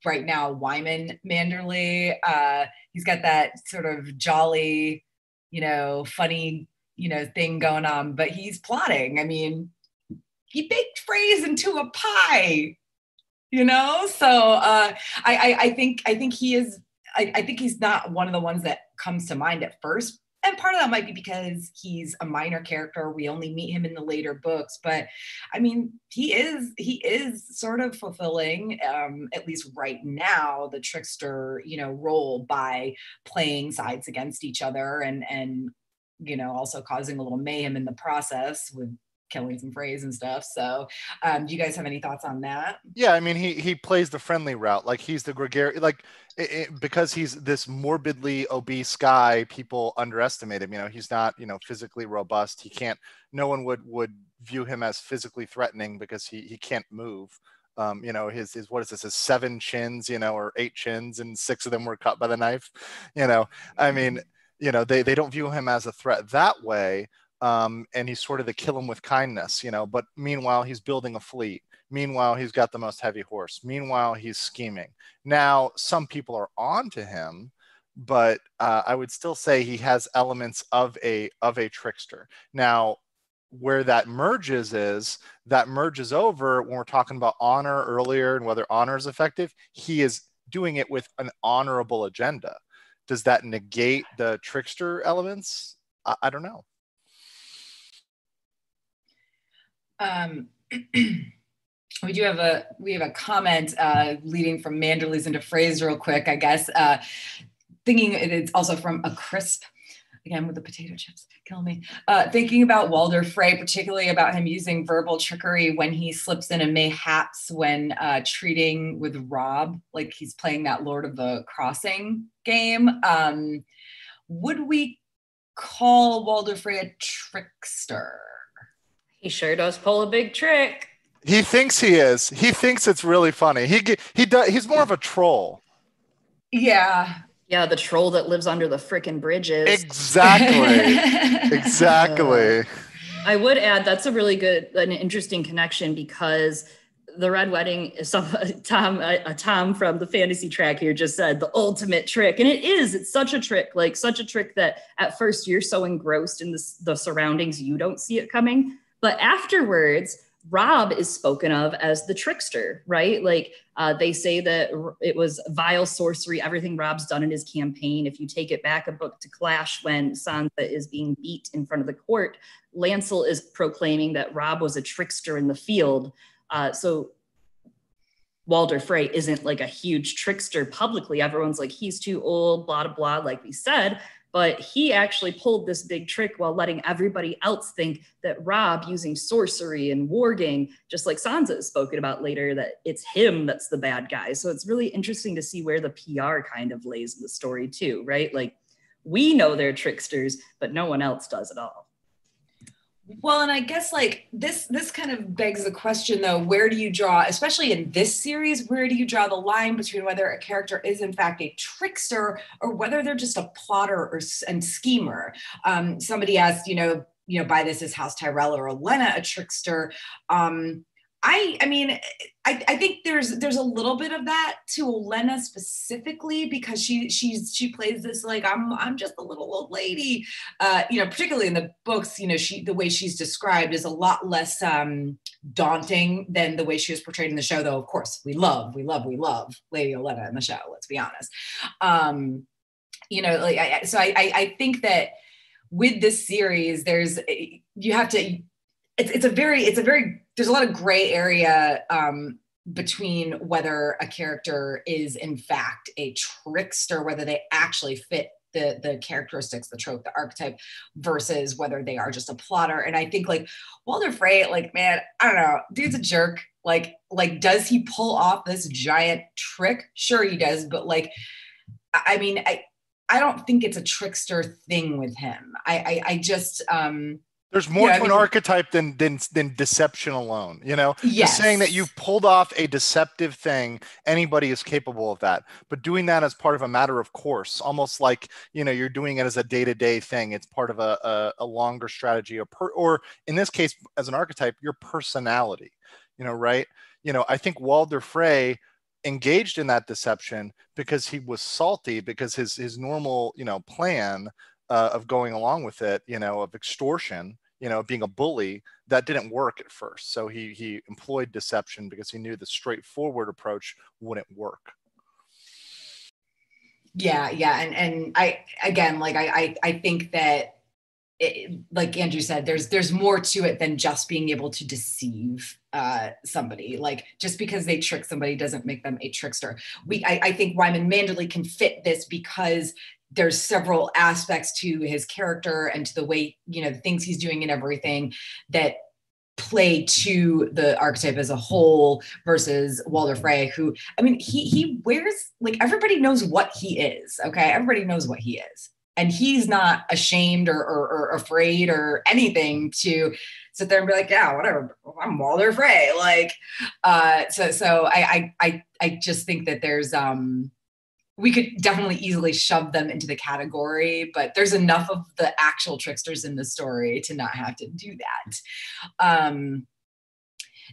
right now, Wyman Manderley. He's got that sort of jolly, you know, funny, you know, thing going on, but he's plotting. I mean, he baked Freys into a pie, you know? So I think he is, I think he's not one of the ones that comes to mind at first. And part of that might be because he's a minor character. We only meet him in the later books, but I mean, he is sort of fulfilling, at least right now, the trickster, you know, role by playing sides against each other and you know, also causing a little mayhem in the process with killing some Freys and stuff. So do you guys have any thoughts on that? Yeah, I mean, he plays the friendly route. Like, he's the gregarious, like, because he's this morbidly obese guy, people underestimate him. You know, he's not, you know, physically robust. He can't, no one would view him as physically threatening because he can't move. You know, his what is this, his 7 chins, you know, or 8 chins, and 6 of them were cut by the knife. You know, I mean, you know, they don't view him as a threat that way. And he's sort of the kill him with kindness, you know, but meanwhile, he's building a fleet. Meanwhile, he's got the most heavy horse. Meanwhile, he's scheming. Now, some people are on to him, but I would still say he has elements of a trickster. Now, where that merges over when we're talking about honor earlier and whether honor is effective. He is doing it with an honorable agenda. Does that negate the trickster elements? I don't know. We have a comment leading from Manderleys into Freys real quick, I guess. Thinking it's also from a crisp, again with the potato chips, killing me. Thinking about Walder Frey, particularly about him using verbal trickery when he slips in and mayhaps when treating with Robb, like he's playing that Lord of the Crossing game. Would we call Walder Frey a trickster? He sure does pull a big trick. He thinks he is. He thinks it's really funny. He's more of a troll. Yeah. Yeah, the troll that lives under the frickin' bridges. Exactly. Exactly. I would add that's a really good, an interesting connection, because the Red Wedding is Tom from the fantasy track here just said the ultimate trick. And it's such a trick, like such a trick that at first you're so engrossed in the surroundings, you don't see it coming. But afterwards, Robb is spoken of as the trickster, right? Like they say that it was vile sorcery, everything Robb's done in his campaign. If you take it back a book to Clash, when Sansa is being beat in front of the court, Lancel is proclaiming that Robb was a trickster in the field. So Walder Frey isn't like a huge trickster publicly. Everyone's like, he's too old, blah, blah, blah, like we said. But he actually pulled this big trick while letting everybody else think that Robb, using sorcery and warging, just like Sansa is spoken about later, that it's him that's the bad guy. So it's really interesting to see where the PR kind of lays in the story too, right? Like, we know they're tricksters, but no one else does at all. Well, and I guess like this kind of begs the question though, where do you draw, especially in this series, where do you draw the line between whether a character is in fact a trickster or whether they're just a plotter and schemer? Somebody asked, you know, by this is House Tyrell or Olenna a trickster? I mean, I think there's a little bit of that to Olenna specifically, because she plays this like I'm just a little old lady, you know, particularly in the books. You know, the way she's described is a lot less daunting than the way she was portrayed in the show. Though, of course, we love Lady Olenna in the show. Let's be honest. You know, like I think that with this series, there's a very there's a lot of gray area between whether a character is in fact a trickster, whether they actually fit the characteristics, the trope, the archetype, versus whether they are just a plotter. And I think like Walder Frey, like, man, I don't know, dude's a jerk. Like does he pull off this giant trick? Sure he does, but like, I mean, I don't think it's a trickster thing with him. I just there's more to an archetype than deception alone, you know? Yes. Just saying that you've pulled off a deceptive thing, anybody is capable of that. But doing that as part of a matter of course, almost like, you know, you're doing it as a day-to-day thing. It's part of a longer strategy, or in this case, as an archetype, your personality, you know, right? You know, I think Walder Frey engaged in that deception because he was salty, because his normal, you know, plan of going along with it, you know, of extortion, you know, being a bully, that didn't work at first. So he employed deception because he knew the straightforward approach wouldn't work. Yeah. And I think that like Andrew said, there's more to it than just being able to deceive somebody. Like just because they trick somebody doesn't make them a trickster. I think Wyman Manderley can fit this because there's several aspects to his character and to the way, you know, the things he's doing and everything that play to the archetype as a whole versus Walder Frey, who, I mean, he wears, like, everybody knows what he is. Okay. Everybody knows what he is. And he's not ashamed or afraid or anything to sit there and be like, yeah, whatever, I'm Walder Frey. Like, so I just think that there's, we could definitely easily shove them into the category, but there's enough of the actual tricksters in the story to not have to do that.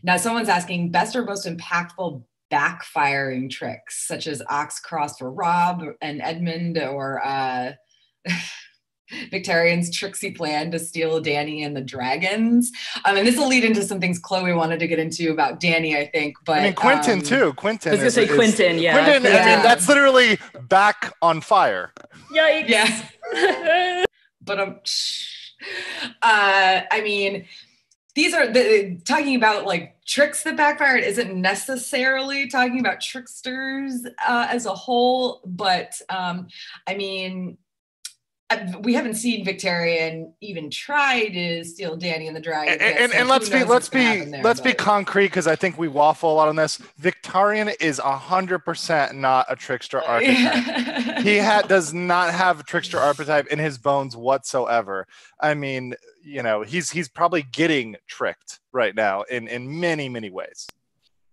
Now someone's asking, best or most impactful backfiring tricks, such as Ox Cross for Rob and Edmund, or Victarian's tricksy plan to steal Dany and the dragons. And this will lead into some things Chloe wanted to get into about Dany, I think. But I mean, Quentin too. Quentin. I was gonna say Quentin. Yeah. Quentin. I mean, that's literally back on fire. Yikes. Yeah. But I mean, these are talking about like tricks that backfired isn't necessarily talking about tricksters as a whole, but I mean, we haven't seen Victarion even try to steal Dany and the dragon. And let's be concrete, because I think we waffle a lot on this. Victarion is 100% not a trickster archetype. He does not have a trickster archetype in his bones whatsoever. I mean, you know, he's probably getting tricked right now in many, many ways.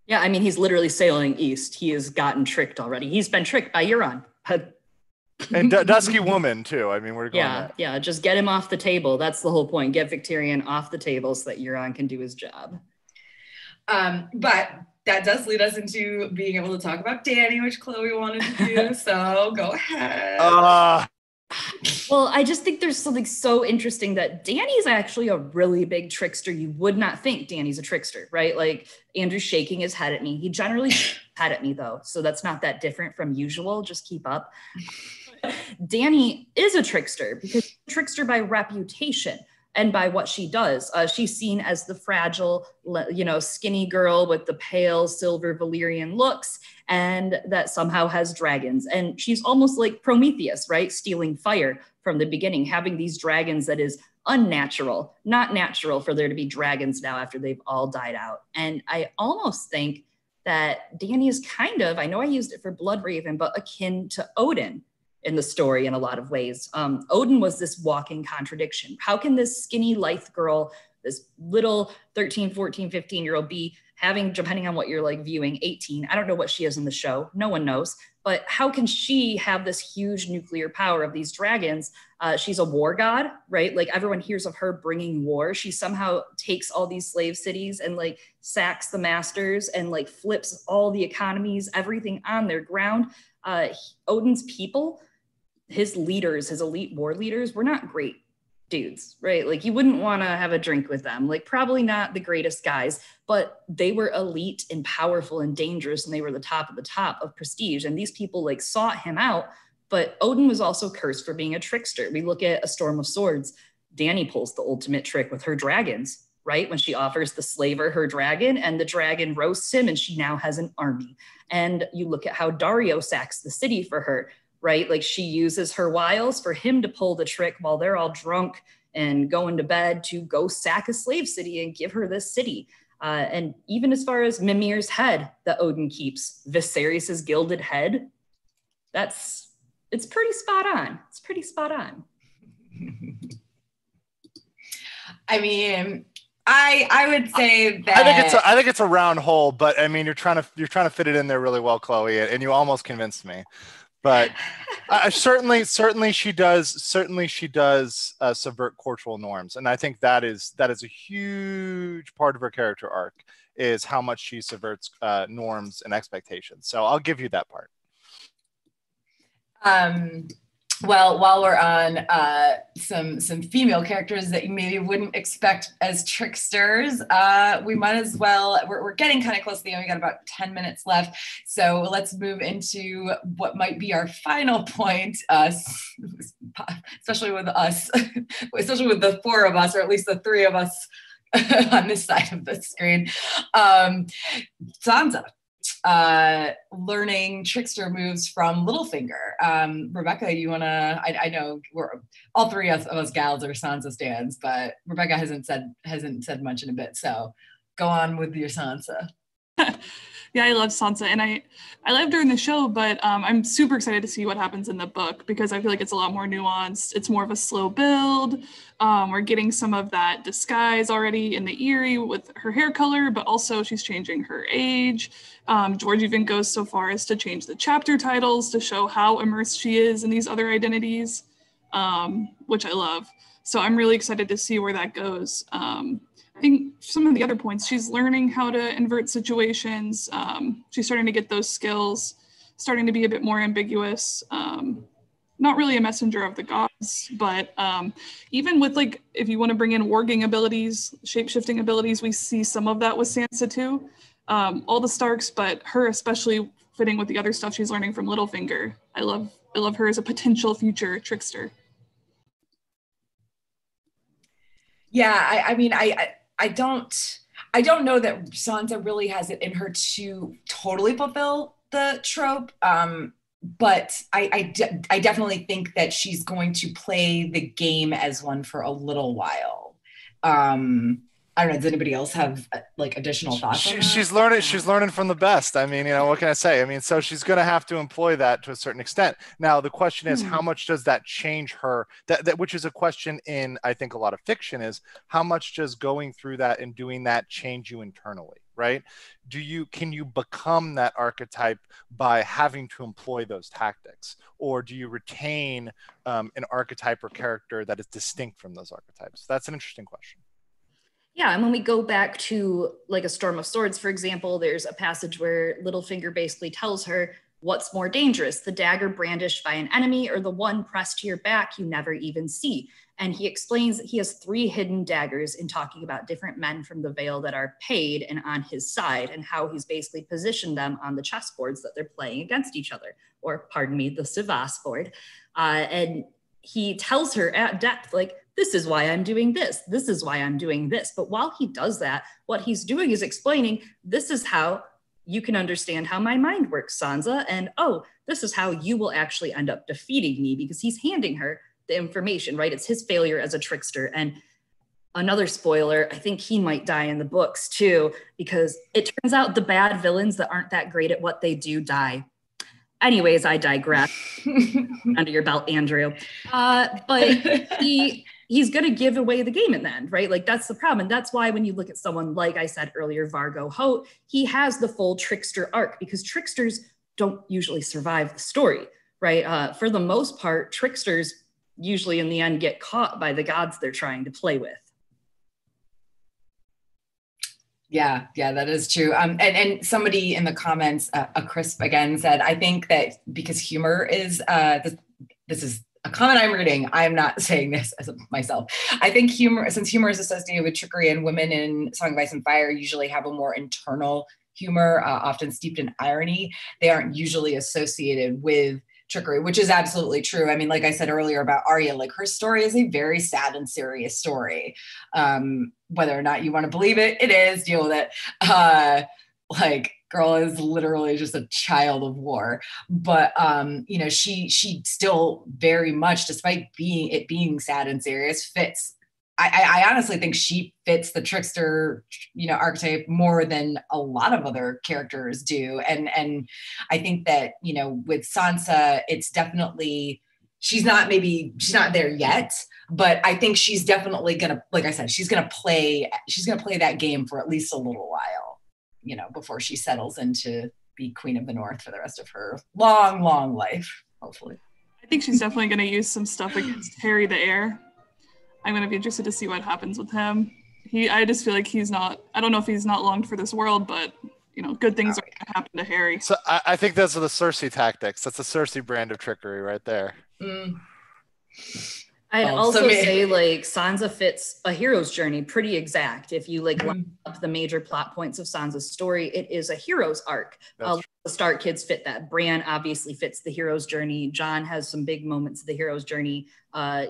Yeah, I mean, he's literally sailing east. He has gotten tricked already. He's been tricked by Euron. And Dusky Woman too. I mean, we're going yeah. Just get him off the table. That's the whole point. Get Victarion off the table so that Euron can do his job. But that does lead us into being able to talk about Dany, which Chloe wanted to do. So go ahead. Well, I just think there's something so interesting that Dany's actually a really big trickster. You would not think Dany's a trickster, right? Like Andrew's shaking his head at me. He generally head at me though, so that's not that different from usual. Just keep up. Dany is a trickster because she's a trickster by reputation and by what she does. She's seen as the fragile, you know, skinny girl with the pale silver Valyrian looks, and that somehow has dragons. And she's almost like Prometheus, right? Stealing fire from the beginning, having these dragons that is unnatural, not natural for there to be dragons now after they've all died out. And I almost think that Dany is kind of, I know I used it for Bloodraven, but akin to Odin in the story in a lot of ways. Odin was this walking contradiction. How can this skinny, lithe girl this little 13, 14, 15-year-old bee having, depending on what you're like viewing, 18. I don't know what she is in the show. No one knows. But how can she have this huge nuclear power of these dragons? She's a war god, right? Like everyone hears of her bringing war. She somehow takes all these slave cities and like sacks the masters and like flips all the economies, everything on their ground. Odin's people, his leaders, his elite war leaders, were not great dudes, right? Like you wouldn't want to have a drink with them, like probably not the greatest guys, but they were elite and powerful and dangerous, and they were the top of prestige. And these people like sought him out, but Odin was also cursed for being a trickster. We look at A Storm of Swords. Dany pulls the ultimate trick with her dragons, right? When she offers the slaver her dragon and the dragon roasts him and she now has an army. And you look at how Dario sacks the city for her, right? Like she uses her wiles for him to pull the trick while they're all drunk and going to bed to go sack a slave city and give her this city. And even as far as Mimir's head that Odin keeps, Viserys's gilded head, it's pretty spot on. It's pretty spot on. I mean, I would say that I think it's a round hole, but I mean, you're trying to fit it in there really well, Chloe, and you almost convinced me. But certainly she does subvert cultural norms, and I think that is a huge part of her character arc, is how much she subverts norms and expectations. So I'll give you that part. Well, while we're on some female characters that you maybe wouldn't expect as tricksters, we might as well, we're getting kind of close to the end. We got about 10 minutes left. So let's move into what might be our final point, especially with us, especially with the four of us, or at least the three of us on this side of the screen. Sansa. Learning trickster moves from Littlefinger. Rebecca, you wanna? I know we're all three of us gals are Sansa stans, but Rebecca hasn't said much in a bit. So go on with your Sansa. Yeah, I love Sansa, and I loved her in the show, but I'm super excited to see what happens in the book, because I feel like it's a lot more nuanced. It's more of a slow build. We're getting some of that disguise already in the Eyrie with her hair color, but also she's changing her age. George even goes so far as to change the chapter titles to show how immersed she is in these other identities, which I love. So I'm really excited to see where that goes. I think some of the other points, she's learning how to invert situations. She's starting to get those skills, starting to be a bit more ambiguous. Not really a messenger of the gods, but even with, like, if you want to bring in warging abilities, shape-shifting abilities, we see some of that with Sansa too. All the Starks, but her especially fitting with the other stuff she's learning from Littlefinger. I love her as a potential future trickster. Yeah, I mean, I don't know that Sansa really has it in her to totally fulfill the trope, but I definitely think that she's going to play the game as one for a little while. I don't know. Does anybody else have like additional thoughts on that? She's learning from the best. I mean, what can I say? I mean, so she's going to have to employ that to a certain extent. Now, the question is, how much does that change her? That which is a question in, I think, a lot of fiction, is how much does going through that and doing that change you internally, right? Can you become that archetype by having to employ those tactics? Or do you retain an archetype or character that is distinct from those archetypes? That's an interesting question. Yeah, and when we go back to like A Storm of Swords, for example, there's a passage where Littlefinger basically tells her, what's more dangerous, the dagger brandished by an enemy or the one pressed to your back you never even see? And he explains that he has 3 hidden daggers in talking about different men from the Vale that are paid and on his side, and how he's basically positioned them on the chessboards that they're playing against each other, or pardon me, the Sivas board. And he tells her at depth, like, this is why I'm doing this. This is why I'm doing this. But while he does that, what he's doing is explaining, this is how you can understand how my mind works, Sansa. And, oh, this is how you will actually end up defeating me, because he's handing her the information, right? It's his failure as a trickster. And another spoiler, I think he might die in the books too, because it turns out the bad villains that aren't that great at what they do die. Anyways, I digress. Under your belt, Andrew. But he's going to give away the game in the end, right? Like that's the problem. And that's why when you look at someone, like I said earlier, Vargo Hoat, he has the full trickster arc because tricksters don't usually survive the story, right? For the most part, tricksters usually in the end get caught by the gods they're trying to play with. Yeah, that is true. And somebody in the comments, a crisp again said, I think that because humor is, this is a comment I'm reading. I'm not saying this as myself. I think since humor is associated with trickery, and women in Song of Ice and Fire usually have a more internal humor, often steeped in irony, they aren't usually associated with trickery, which is absolutely true. I mean, like I said earlier about Arya, like her story is a very sad and serious story. Whether or not you want to believe it, it is, deal with it. Like girl is literally just a child of war. But you know, she still very much, despite being sad and serious, fits. I honestly think she fits the trickster, you know, archetype more than a lot of other characters do. And I think that, you know, with Sansa, it's definitely, she's not there yet, but I think she's definitely gonna, like I said, she's gonna play that game for at least a little while, you know, before she settles into be Queen of the North for the rest of her long, long life, hopefully. I think she's definitely gonna use some stuff against Harry the Heir. I'm going to be interested to see what happens with him. I just feel like I don't know if he's not longed for this world, but, you know, good things are going to happen to Harry. So I think those are the Cersei tactics. That's the Cersei brand of trickery right there. I'd also say like Sansa fits a hero's journey pretty exact. If you like line up the major plot points of Sansa's story, it is a hero's arc. The Stark kids fit that. Bran obviously fits the hero's journey. Jon has some big moments of the hero's journey.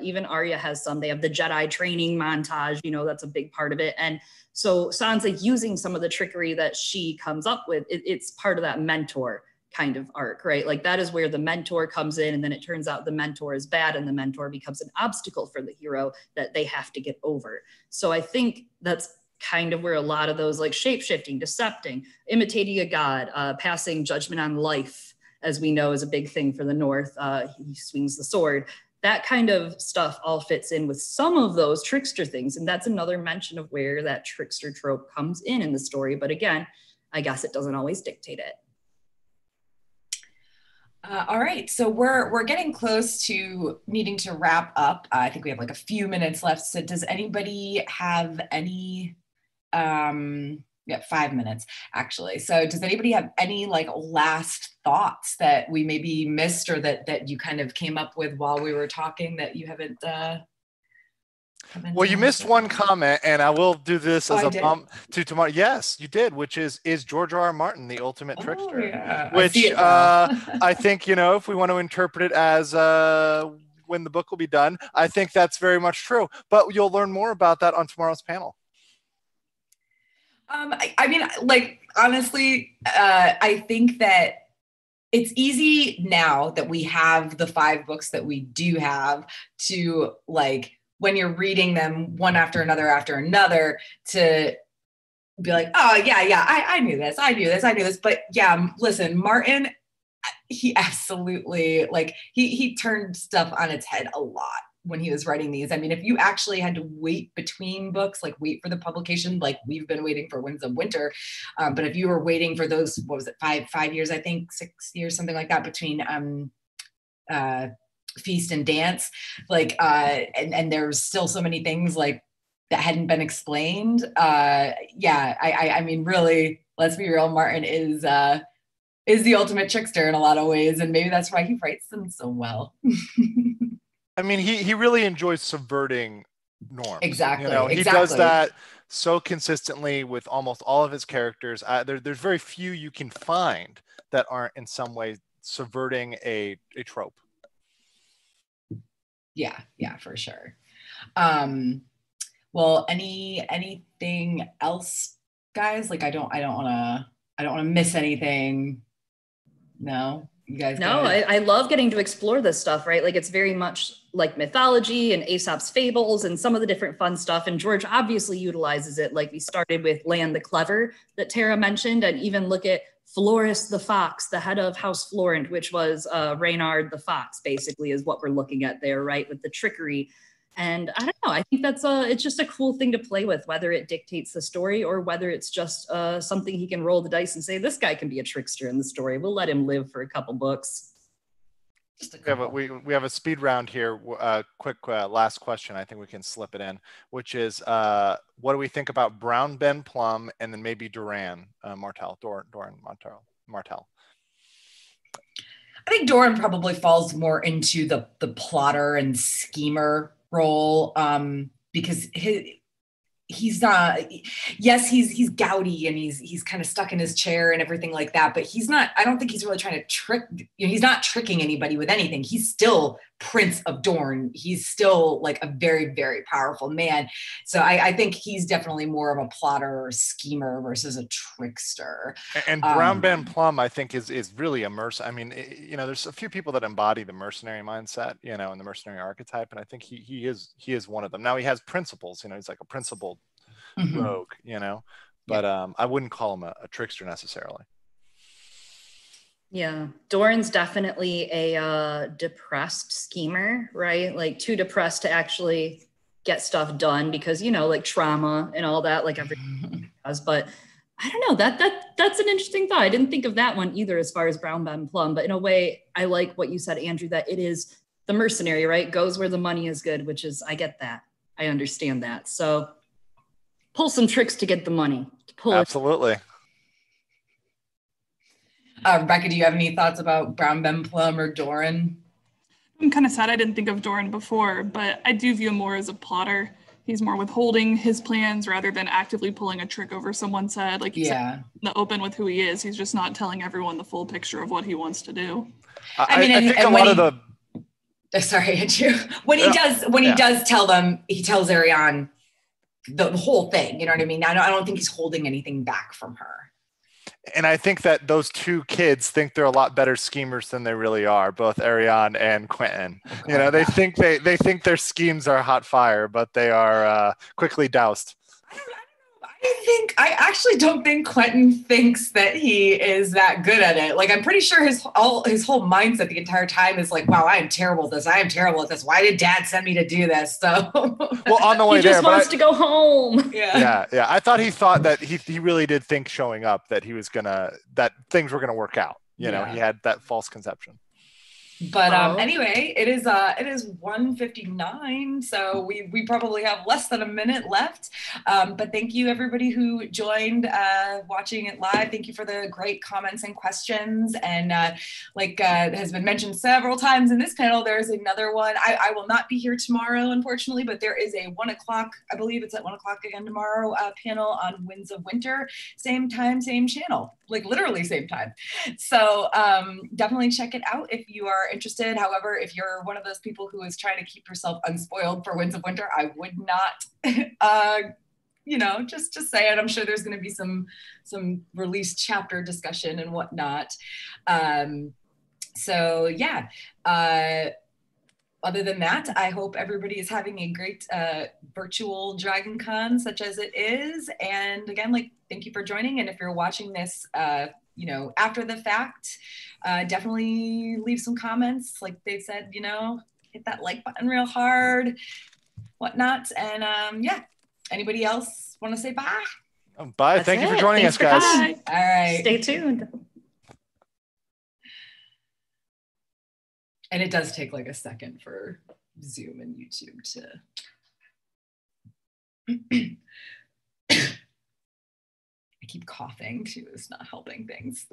Even Arya has some. They have the Jedi training montage, you know, that's a big part of it. And so Sansa using some of the trickery that she comes up with, it's part of that mentor kind of arc, right? Like that is where the mentor comes in, and then it turns out the mentor is bad and the mentor becomes an obstacle for the hero that they have to get over. So I think that's kind of where a lot of those like shape-shifting, decepting, imitating a god, passing judgment on life, as we know is a big thing for the North. He swings the sword. That kind of stuff all fits in with some of those trickster things. And that's another mention of where that trickster trope comes in the story. But again, I guess it doesn't always dictate it. All right, so we're getting close to needing to wrap up. I think we have like a few minutes left. So does anybody have any, yeah, 5 minutes actually. So does anybody have any like last thoughts that we maybe missed, or that you kind of came up with while we were talking that you haven't well, you missed one comment, and I will do this as a bump to tomorrow. Yes, you did, which is George R.R. Martin the ultimate trickster? Yeah. Which I think, you know, if we want to interpret it as when the book will be done, I think that's very much true. But you'll learn more about that on tomorrow's panel. I mean, like, honestly, I think that it's easy now that we have the 5 books that we do have to, like, when you're reading them one after another, to be like, oh yeah, I knew this. But yeah, listen, Martin, he absolutely, like, he turned stuff on its head a lot when he was writing these. I mean, if you actually had to wait between books, like wait for the publication, like we've been waiting for Winds of Winter, but if you were waiting for those, what was it, 5 years, I think 6 years, something like that, between Feast and Dance, like and there's still so many things like that hadn't been explained. I mean, really, let's be real, Martin is the ultimate trickster in a lot of ways, and maybe that's why he writes them so well. I mean, he really enjoys subverting norms. Exactly. You know, he does that so consistently with almost all of his characters. There's very few you can find that aren't in some way subverting a trope. Yeah, for sure. Well, anything else, guys? Like, I don't want to miss anything. No, you guys. No, I love getting to explore this stuff, right? Like, it's very much like mythology and Aesop's fables and some of the different fun stuff. And George obviously utilizes it. Like, we started with Lan the Clever that Tara mentioned, and even look at Floris the Fox, the head of House Florent, which was Reynard the Fox, basically, is what we're looking at there, right? With the trickery. And I don't know, I think it's just a cool thing to play with, whether it dictates the story or whether it's just something he can roll the dice and say, this guy can be a trickster in the story. We'll let him live for a couple books. We have a speed round here. Quick last question. I think we can slip it in, which is what do we think about Brown Ben Plum and then maybe Doran Martell, Doran Martell? I think Doran probably falls more into the plotter and schemer role, because he's not, yes, he's gouty and he's kind of stuck in his chair and everything like that, but he's not, I don't think he's really trying to trick, he's not tricking anybody with anything. He's still Prince of Dorne. He's still like a very, very powerful man. So I think he's definitely more of a plotter or schemer versus a trickster. And Brown Ben Plum, I think, is really a I mean, there's a few people that embody the mercenary mindset, and the mercenary archetype, and I think he is one of them. Now he has principles, he's like a principled rogue, but I wouldn't call him a trickster necessarily. Yeah, Doran's definitely a depressed schemer, right? Like too depressed to actually get stuff done because, like trauma and all that, like everyone does. But I don't know, that's an interesting thought. I didn't think of that one either as far as Brown Ben Plum, but in a way, I like what you said, Andrew, that it is the mercenary, right? Goes where the money is good, which is, I get that. I understand that. So pull some tricks to get the money. Absolutely. Rebecca, do you have any thoughts about Brown Ben Plum or Doran? I'm kind of sad I didn't think of Doran before, but I do view him more as a plotter. He's more withholding his plans rather than actively pulling a trick over someone's head. Like he's in the open with who he is. He's just not telling everyone the full picture of what he wants to do. I think a lot of the. Sorry, Andrew. When he does tell them, he tells Ariane the whole thing. You know what I mean? I don't think he's holding anything back from her. And I think that those two kids think they're a lot better schemers than they really are, both Ariane and Quentin. They think their schemes are hot fire, but they are quickly doused. I actually don't think Quentin thinks that he is that good at it. Like, I'm pretty sure his whole mindset the entire time is like, wow, I am terrible at this. I am terrible at this. Why did Dad send me to do this? So, well, on the way he just wants to go home. Yeah. I thought that he really did think showing up that that things were gonna work out. He had that false conception. But anyway, it is 1:59, so we probably have less than a minute left. But thank you everybody who joined watching it live. Thank you for the great comments and questions. And like has been mentioned several times in this panel, there's another one. I will not be here tomorrow, unfortunately, but there is a 1 o'clock, I believe it's at 1 o'clock again tomorrow, panel on Winds of Winter. Same time, same channel, like literally same time. So definitely check it out if you are interested. However, if you're one of those people who is trying to keep yourself unspoiled for Winds of Winter, I would not, just say it. I'm sure there's going to be some released chapter discussion and whatnot. So yeah. Other than that, I hope everybody is having a great virtual DragonCon, such as it is. And again, thank you for joining. And if you're watching this, after the fact, definitely leave some comments. Like they said, hit that like button real hard, whatnot. And anybody else want to say bye? Bye. Thank you for joining us, guys. Bye. All right. Stay tuned. And it does take like a second for Zoom and YouTube to. I keep coughing too. It's not helping things.